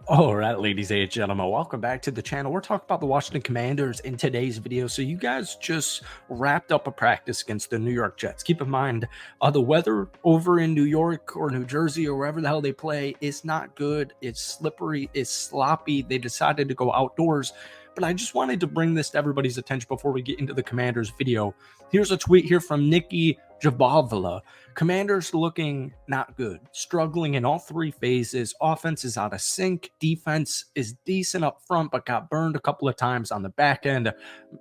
All right, ladies and gentlemen, welcome back to the channel. We're talking about the Washington Commanders in today's video. So you guys just wrapped up a practice against the New York Jets. Keep in mind, the weather over in New York or New Jersey or wherever the hell they play is not good. It's slippery, it's sloppy. They decided to go outdoors. But I just wanted to bring this to everybody's attention before we get into the Commanders video. Here's a tweet here from Nikki Jabavala. Commanders looking not good, struggling in all three phases. Offense is out of sync. Defense is decent up front, but got burned a couple of times on the back end.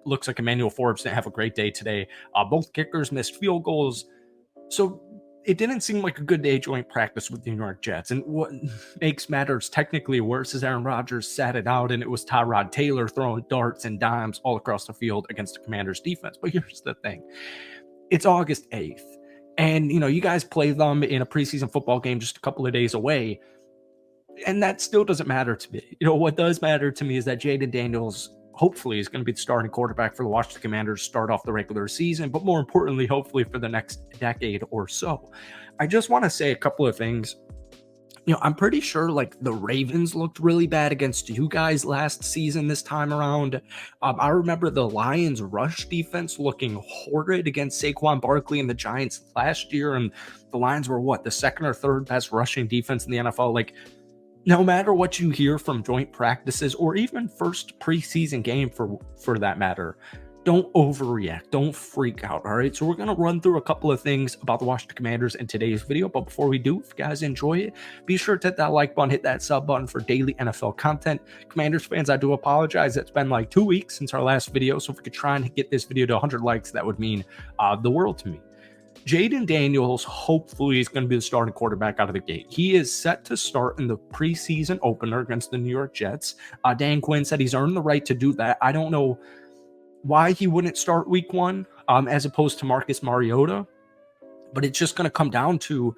Looks like Emmanuel Forbes didn't have a great day today. Both kickers missed field goals. So it didn't seem like a good day joint practice with the New York Jets. And what makes matters technically worse is Aaron Rodgers sat it out, and it was Tyrod Taylor throwing darts and dimes all across the field against the Commanders defense. But here's the thing. It's August 8th. And, you guys play them in a preseason football game just a couple of days away. And that still doesn't matter to me. What does matter to me is that Jayden Daniels hopefully is going to be the starting quarterback for the Washington Commanders, start off the regular season, but more importantly, hopefully for the next decade or so. I just want to say a couple of things. I'm pretty sure like the Ravens looked really bad against you guys last season this time around. I remember the Lions rush defense looking horrid against Saquon Barkley and the Giants last year. And the Lions were the second or third best rushing defense in the NFL. Like, no matter what you hear from joint practices or even first preseason game for that matter, don't overreact. Don't freak out. All right. So we're going to run through a couple of things about the Washington Commanders in today's video. But before we do, if you guys enjoy it, be sure to hit that like button, hit that sub button for daily NFL content. Commanders fans, I do apologize. It's been like 2 weeks since our last video. So if we could try and get this video to 100 likes, that would mean the world to me. Jayden Daniels hopefully is going to be the starting quarterback out of the gate. He is set to start in the preseason opener against the New York Jets. Dan Quinn said he's earned the right to do that. I don't know why he wouldn't start week one as opposed to Marcus Mariota, but it's just going to come down to,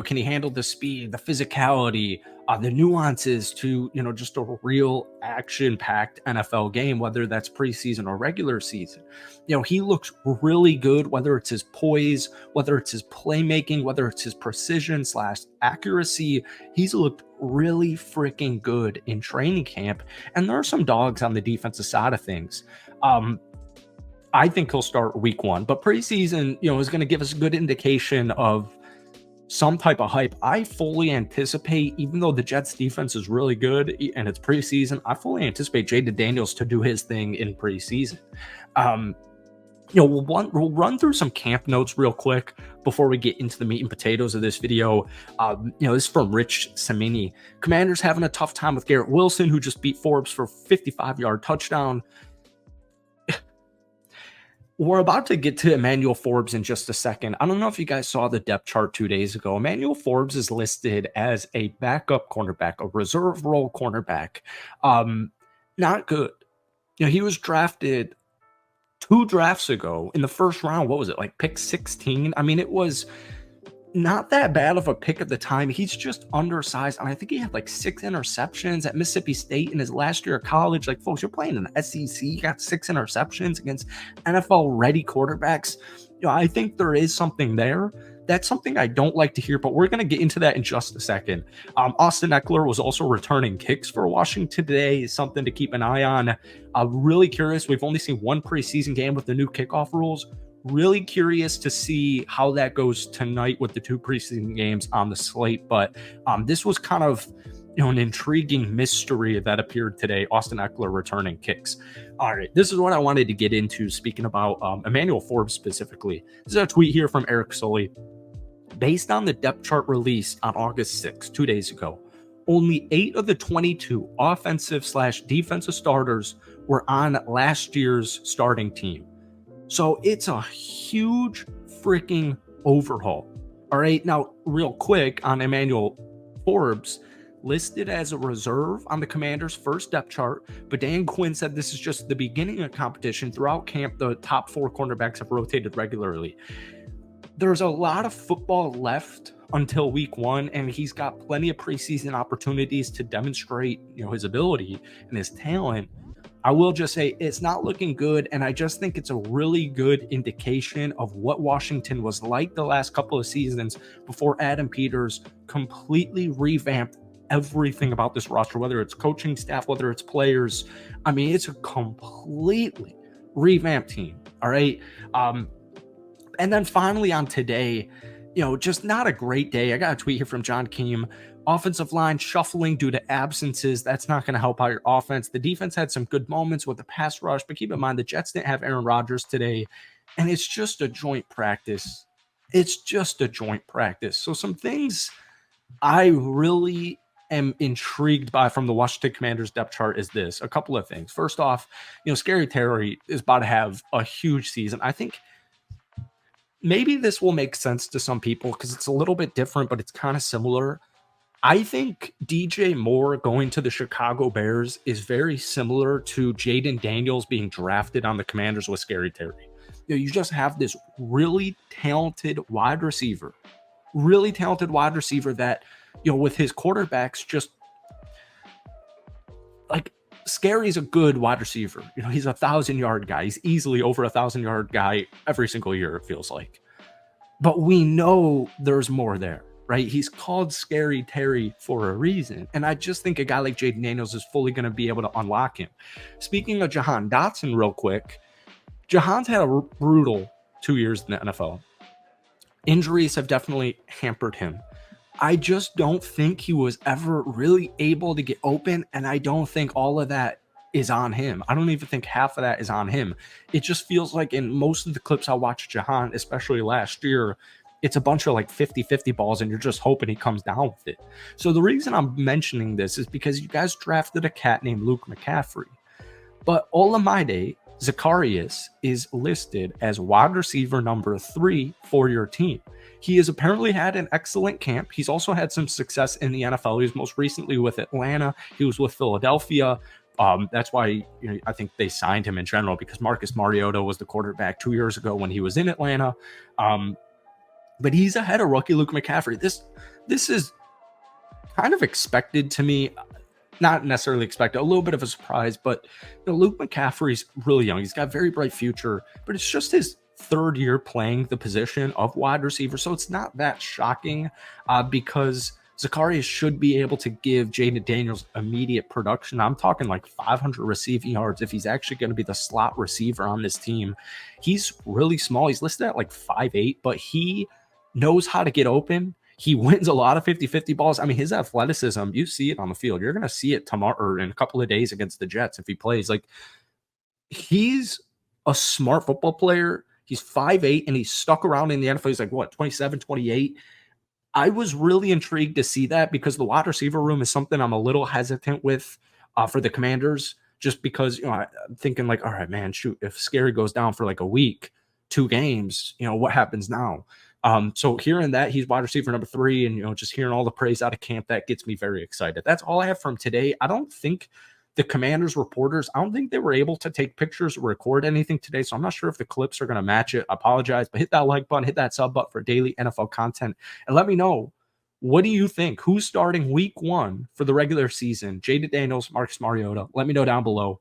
can he handle the speed, the physicality, the nuances to, just a real action-packed NFL game, whether that's preseason or regular season. He looks really good, whether it's his poise, whether it's his playmaking, whether it's his precision / accuracy. He's looked really freaking good in training camp. And there are some dogs on the defensive side of things. I think he'll start week one, but preseason, is going to give us a good indication of some type of hype. I fully anticipate, even though the Jets defense is really good and it's preseason, I fully anticipate Jayden Daniels to do his thing in preseason. We'll run through some camp notes real quick before we get into the meat and potatoes of this video. This is from Rich Samini. Commanders having a tough time with Garrett Wilson, who just beat Forbes for a 55-yard touchdown. We're about to get to Emmanuel Forbes in just a second. I don't know if you guys saw the depth chart 2 days ago. Emmanuel Forbes is listed as a backup cornerback, a reserve role cornerback. Not good. He was drafted 2 drafts ago in the first round. What was it, like pick 16? I mean, it was not that bad of a pick at the time. He's just undersized. And I think he had like 6 interceptions at Mississippi State in his last year of college. Like, folks, you're playing in the SEC. You got 6 interceptions against NFL-ready quarterbacks. I think there is something there. That's something I don't like to hear, but we're going to get into that in just a second. Austin Ekeler was also returning kicks for Washington today. Something to keep an eye on. Really curious. We've only seen 1 preseason game with the new kickoff rules. Really curious to see how that goes tonight with the 2 preseason games on the slate. But this was kind of an intriguing mystery that appeared today. Austin Ekeler returning kicks. All right, this is what I wanted to get into, speaking about Emmanuel Forbes specifically. This is a tweet here from Eric Sully. Based on the depth chart released on August 6th, 2 days ago, only 8 of the 22 offensive / defensive starters were on last year's starting team. So it's a huge freaking overhaul. All right. Now, real quick on Emmanuel Forbes, listed as a reserve on the Commanders' first depth chart, but Dan Quinn said this is just the beginning of competition. Throughout camp, the top 4 cornerbacks have rotated regularly. There's a lot of football left until week 1, and he's got plenty of preseason opportunities to demonstrate, his ability and his talent. I will just say it's not looking good, and I just think it's a really good indication of what Washington was like the last couple of seasons before Adam Peters completely revamped everything about this roster, whether it's coaching staff, whether it's players. I mean, it's a completely revamped team. All right. And then finally on today, just not a great day. I got a tweet here from John Keem. Offensive line shuffling due to absences. That's not going to help out your offense. The defense had some good moments with the pass rush, but keep in mind the Jets didn't have Aaron Rodgers today, and it's just a joint practice. It's just a joint practice. So some things I really am intrigued by from the Washington Commanders depth chart is this. A couple of things. First off, Scary Terry is about to have a huge season. I think maybe this will make sense to some people because it's a little bit different, but it's kind of similar. I think DJ Moore going to the Chicago Bears is very similar to Jaden Daniels being drafted on the Commanders with Scary Terry. You just have this really talented wide receiver that, with his quarterbacks, just like Scary's a good wide receiver. He's 1,000-yard guy. He's easily over 1,000-yard guy every single year, it feels like. But we know there's more there, right? He's called Scary Terry for a reason. And I just think a guy like Jaden Daniels is fully going to be able to unlock him. Speaking of Jahan Dotson real quick, Jahan's had a brutal 2 years in the NFL. Injuries have definitely hampered him. I just don't think he was ever really able to get open, and I don't think all of that is on him. I don't even think half of that is on him. It just feels like in most of the clips I watched Jahan, especially last year, it's a bunch of like 50-50 balls, and you're just hoping he comes down with it. So the reason I'm mentioning this is because you guys drafted a cat named Luke McCaffrey. But Olamide Zacchaeus is listed as wide receiver number 3 for your team. He has apparently had an excellent camp. He's also had some success in the NFL. He was most recently with Atlanta. He was with Philadelphia. That's why I think they signed him in general, because Marcus Mariota was the quarterback 2 years ago when he was in Atlanta. But he's ahead of rookie Luke McCaffrey. This is kind of expected to me. Not necessarily expected, a little bit of a surprise, but Luke McCaffrey's really young. He's got a very bright future, but it's just his third year playing the position of wide receiver. So it's not that shocking because Zacchaeus should be able to give Jaden Daniels immediate production. I'm talking like 500 receiving yards if he's actually going to be the slot receiver on this team. He's really small. He's listed at like 5'8", but he knows how to get open. He wins a lot of 50-50 balls. I mean, his athleticism, you see it on the field. You're going to see it tomorrow or in a couple of days against the Jets if he plays. Like, he's a smart football player. He's 5'8", and he's stuck around in the NFL. He's like, what, 27, 28? I was really intrigued to see that because the wide receiver room is something I'm a little hesitant with for the Commanders, just because, I'm thinking like, all right, man, shoot, if Scary goes down for like a week, 2 games, what happens now? So hearing that he's wide receiver number 3 and, just hearing all the praise out of camp, that gets me very excited. That's all I have from today. I don't think the Commanders reporters, I don't think they were able to take pictures or record anything today. So I'm not sure if the clips are going to match it. I apologize, but hit that like button, hit that sub button for daily NFL content. And let me know, what do you think? Who's starting week 1 for the regular season? Jaden Daniels, Marcus Mariota? Let me know down below.